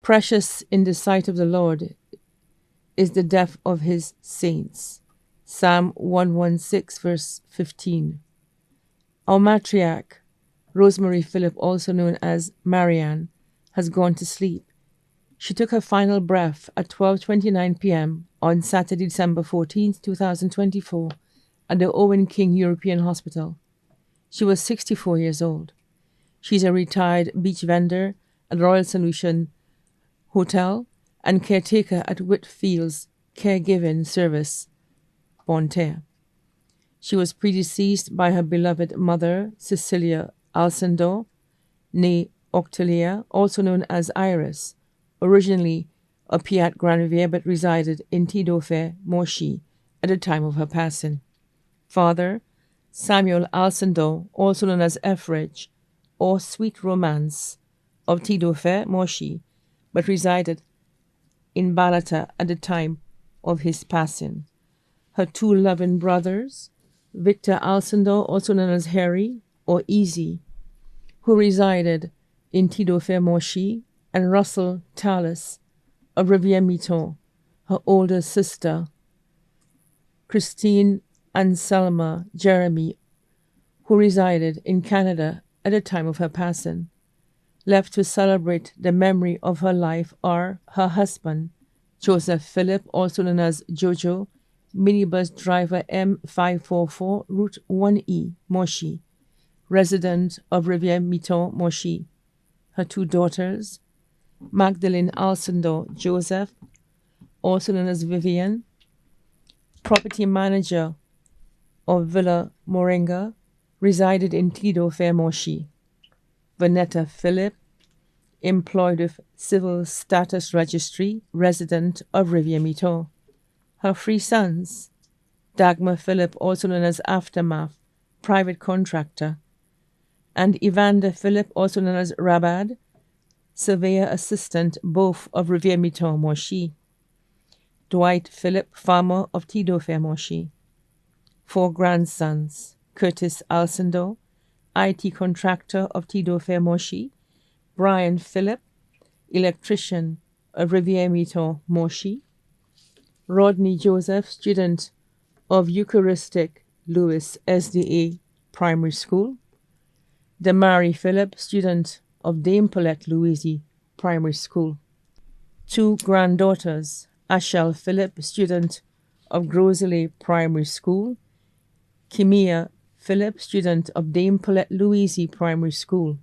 Precious in the sight of the Lord is the death of his saints. Psalm 116, verse 15. Our matriarch, Rosemary Phillip, also known as Marianne, has gone to sleep. She took her final breath at 12:29 p.m. on Saturday, December 14, 2024, at the Owen King European Hospital. She was 64 years old. She's a retired beach vendor at Royal Solution Hotel and caretaker at Whitfield's Caregiving Service, Bonterre. She was predeceased by her beloved mother, Cecilia Alcindor, née Octelia, also known as Iris, originally of Piat Grand Riviere but resided in Tidofet, Monchy, at the time of her passing. Father, Samuel Alcindor, also known as Etheridge, or Sweet Romance, of Tidofet, Monchy, but resided in Balata at the time of his passing. Her two loving brothers, Victor Alcindor, also known as Harry or Easy, who resided in Tidofet, Monchy, and Russell Tallis of Rivière-Miton, her older sister, Christine Anselma Jeremy, who resided in Canada at the time of her passing. Left to celebrate the memory of her life are her husband, Joseph Phillip, also known as Jojo, minibus driver M544, Route 1E, Monchy, resident of Rivière-Miton, Monchy. Her two daughters, Magdalene Alcindor Joseph, also known as Vivian, property manager of Villa Moringa, resided in Tidofet, Monchy. Vanetta Phillip, employed with Civil Status Registry, resident of Rivière-Miton. Her three sons, Dagmar Phillip, also known as Aftermath, private contractor, and Evander Phillip, also known as Rabad, surveyor assistant, both of Rivière-Miton, Monchy. Dwight Phillip, farmer of Tidofet, Monchy. Four grandsons, Curtis Alcindor, IT contractor of Tidofet, Monchy. Brian Phillip, electrician of Rivière-Miton, Monchy. Rodney Joseph, student of Eucharistic Lewis SDA Primary School. Damari Phillip, student of Dame Paulette Louise Primary School. Two granddaughters, Ashel Phillip, student of Grosley Primary School. Kimia Phillip, student of Dame Paulette Louise Primary School.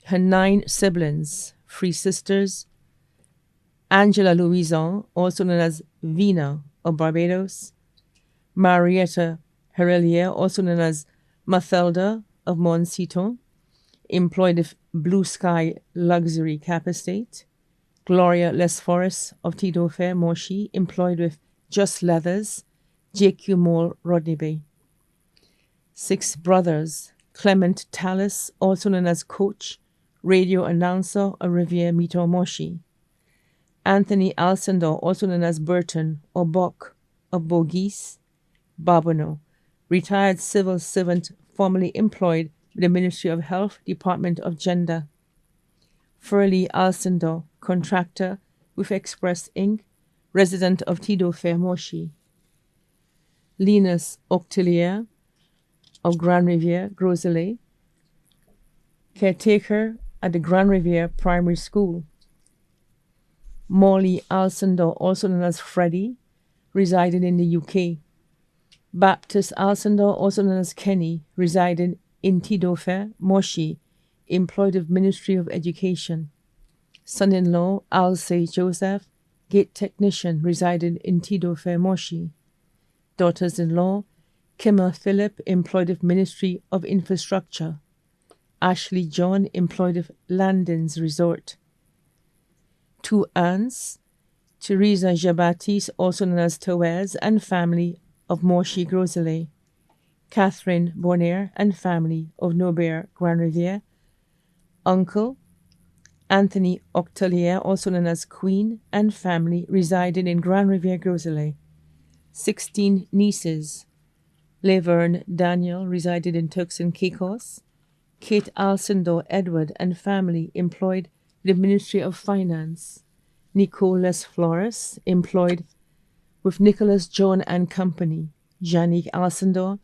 Her 9 siblings, 3 sisters, Angela Louison, also known as Vina of Barbados, Marietta Herelier, also known as Mathelda of Montseton, employed with Blue Sky Luxury Cap Estate, Gloria Lesforest of Tidofet, Monchy, employed with Just Leathers, JQ Mall, Rodney Bay. 6 brothers, Clement Tallis, also known as Coach, radio announcer of Rivière-Miton, Monchy. Anthony Alcindor, also known as Burton or Bock of Bourgis, Barbono, retired civil servant formerly employed with the Ministry of Health, Department of Gender. Furley Alcindor, contractor with Express Inc., resident of Tidofet, Monchy. Linus Octelier of Grand Riviere, Grosley, caretaker at the Grand Riviere Primary School. Molly Alcindor, also known as Freddie, residing in the UK. Baptist Alcindor, also known as Kenny, residing in Tidofet, Monchy, employed with Ministry of Education. Son-in-law, Alcé Joseph, gate technician, residing in Tidofet, Monchy. Daughters-in-law, Kimmer Phillip, employed with Ministry of Infrastructure. Ashley John, employed with Landins Resort. 2 aunts, Teresa Jabatis, also known as Tawez, and family of Monchy Grosley. Catherine Bonner and family of Norbert Grand Riviere. Uncle, Anthony Octelier, also known as Queen, and family residing in Grand Riviere, Grosley. 16 nieces, Laverne Daniel, resided in Turks and Caicos. Kate Alcindor Edward and family employed the Ministry of Finance. Nicolas Flores, employed with Nicholas John and Company. Janique Alcindor,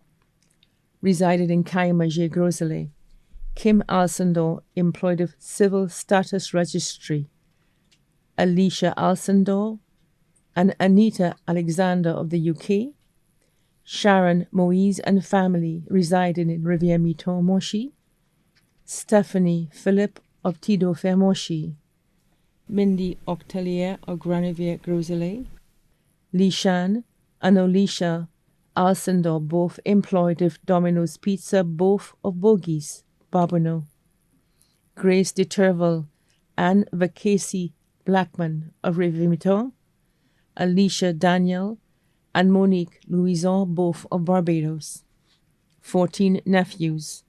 resided in Kaimajé, Groselet. Kim Alcindor, employed with Civil Status Registry. Alicia Alcindor and Anita Alexander of the UK. Sharon Moise and family, residing in Rivière-Miton, Moshi. Stephanie Phillip of Tidofer, Moshi. Mindy Octelier of Granivier, Groselet. Lishan and Alicia Alcindor, both employed with Domino's Pizza, both of Bogies, Barbano. Grace de Turville and Vacasey Blackman of Rivière-Miton. Alicia Daniel and Monique Louison, both of Barbados. 14 nephews.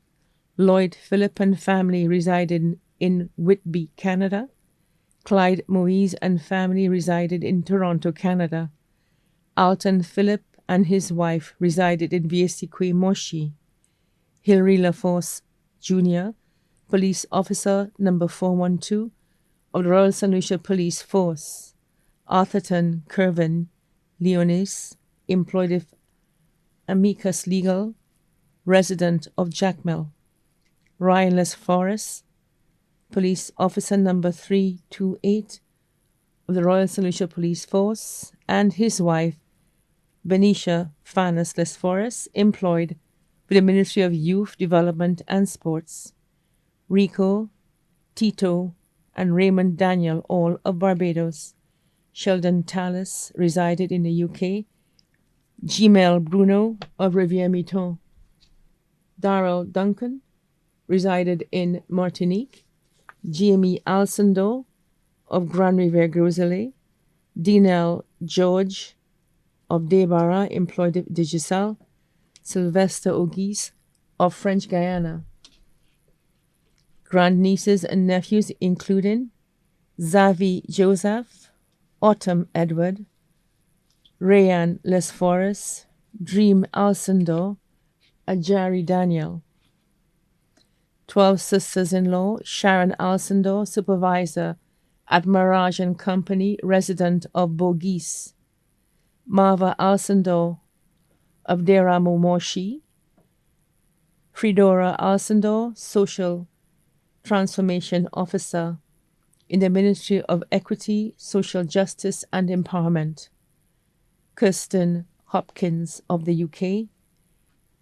Lloyd Phillip and family, resided in Whitby, Canada. Clyde Moise and family, resided in Toronto, Canada. Alton Phillip and his wife, resided in Vieux-Sequoia, Moshi. Hilary LaForce Jr., police officer number 412 of the Royal St. Lucia Police Force. Arthurton Kervin Leonis, employed with Amicus Legal, resident of Jackmel. Ryan Les Forest, police officer number 328 of the Royal St. Lucia Police Force, and his wife, Benicia Fanas Les Forest, employed with the Ministry of Youth Development and Sports. Rico, Tito, and Raymond Daniel, all of Barbados. Sheldon Tallis, resided in the UK. Gmail Bruno of Rivière-Miton. Darrell Duncan, resided in Martinique. Jamie Alcindor of Grand Rivière, Groselet. Dinel George of Debarra, employed at Digicel. Sylvester Auguste of French Guiana. Grandnieces and nephews including Zavi Joseph, Autumn Edward, Rayan Les Forest, Dream Alcindor, Ajari Daniel. 12 sisters-in-law, Sharon Alcindor, supervisor at Mirage and Company, resident of Bogies. Marva Alcindor of Deramo, Moshi. Fridora Alcindor, social transformation officer in the Ministry of Equity, Social Justice and Empowerment. Kirsten Hopkins of the UK.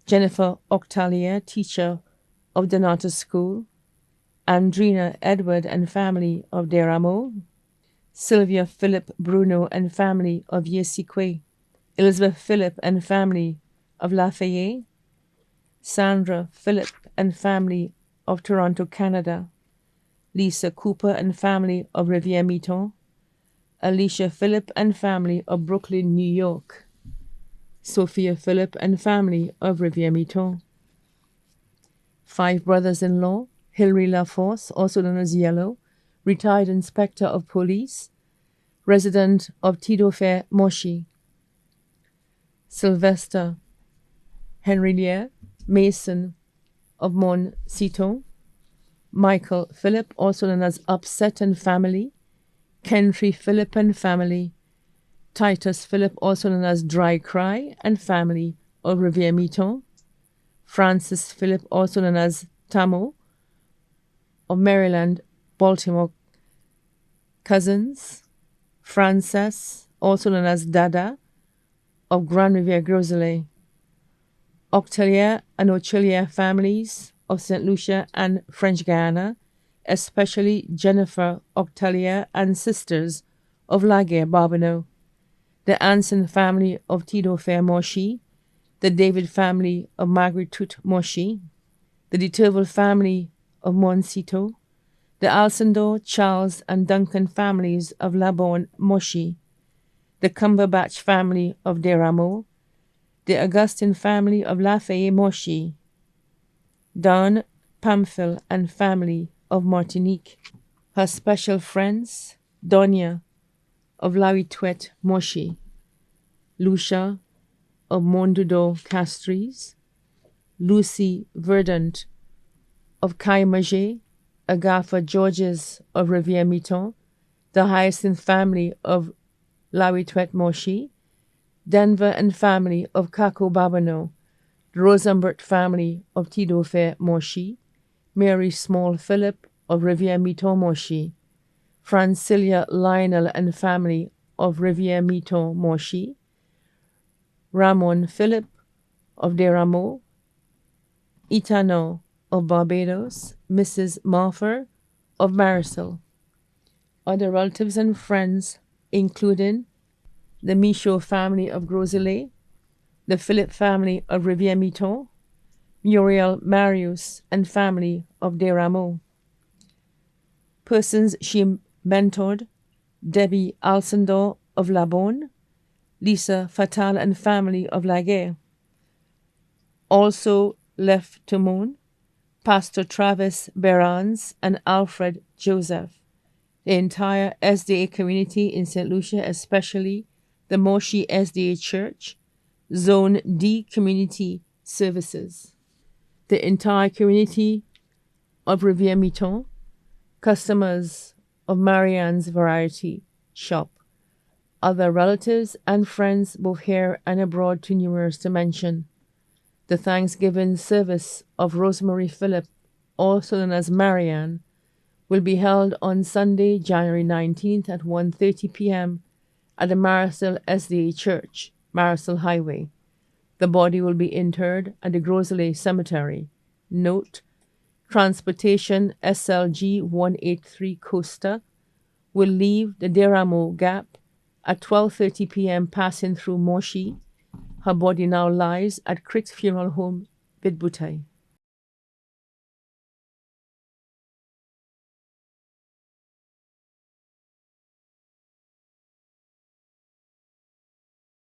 Jennifer Octalier, teacher of Donata School. Andrina Edward and family of Deramo. Sylvia Philip Bruno and family of Vieux-Sequoia. Elizabeth Philip and family of Lafayette. Sandra Philip and family of Toronto, Canada. Lisa Cooper and family of Rivière-Miton. Alicia Philip and family of Brooklyn, New York. Sophia Philip and family of Rivière-Miton. 5 brothers-in-law, Hilary LaForce, also known as Yellow, retired inspector of police, resident of Tidofer, Moshi. Sylvester Henrilier, mason of Mont Citon. Michael Philip, also known as Upset and family. Kentry Philip and family. Titus Philip, also known as Dry Cry and family of Rivière-Miton. Francis Philip, also known as Tamo of Maryland, Baltimore. Cousins. Frances, also known as Dada of Grand Rivière, Groselet. Octelier and Ochelier families of St. Lucia and French Guiana, especially Jennifer Octelier and sisters of Laguerre, Barbano. The Anson family of Tidofer, Moshi. The David family of Margaret Tut, Moshi. The de Turville family of Moncito. The Alcindor, Charles, and Duncan families of Labon, Moshi. The Cumberbatch family of Deramo. The Augustin family of Lafayette, Moshi. Don Pamphil and family of Martinique. Her special friends, Donia of Lawituette, Moshi. Lucia of Mondudo, Castries. Lucy Verdant of Kaimajé, Agatha Georges of Rivière-Miton, the Hyacinth family of Lawituet Moshi, Denver and family of Kako Babano, the Rosenbert family of Tidofe Moshi, Mary Small Phillip of Rivière-Miton Moshi, Francilia Lionel and family of Rivière-Miton Moshi, Ramon Philip of Desrameaux, Itano of Barbados, Mrs. Marfer of Marisol. Other relatives and friends, including the Michaud family of Groseilliers, the Philip family of Rivière-Miton, Muriel Marius and family of Desrameaux. Persons she mentored, Debbie Alcindor of La Bonne, Lisa Fatal and family of Laguerre. Also left to mourn, Pastor Travis Berans and Alfred Joseph, the entire SDA community in St. Lucia, especially the Moshi SDA Church, Zone D Community Services, the entire community of Rivière-Miton, customers of Marianne's Variety Shop, other relatives and friends both here and abroad too numerous to mention. The Thanksgiving service of Rosemary Phillip, also known as Marianne, will be held on Sunday, January 19th at 1:30 p.m. at the Marisol SDA Church, Marisol Highway. The body will be interred at the Groseilliers Cemetery. Note, transportation SLG 183 Costa will leave the Desrameaux Gap at 12:30 p.m. passing through Moshi. Her body now lies at Crick's Funeral Home, Bidbutay.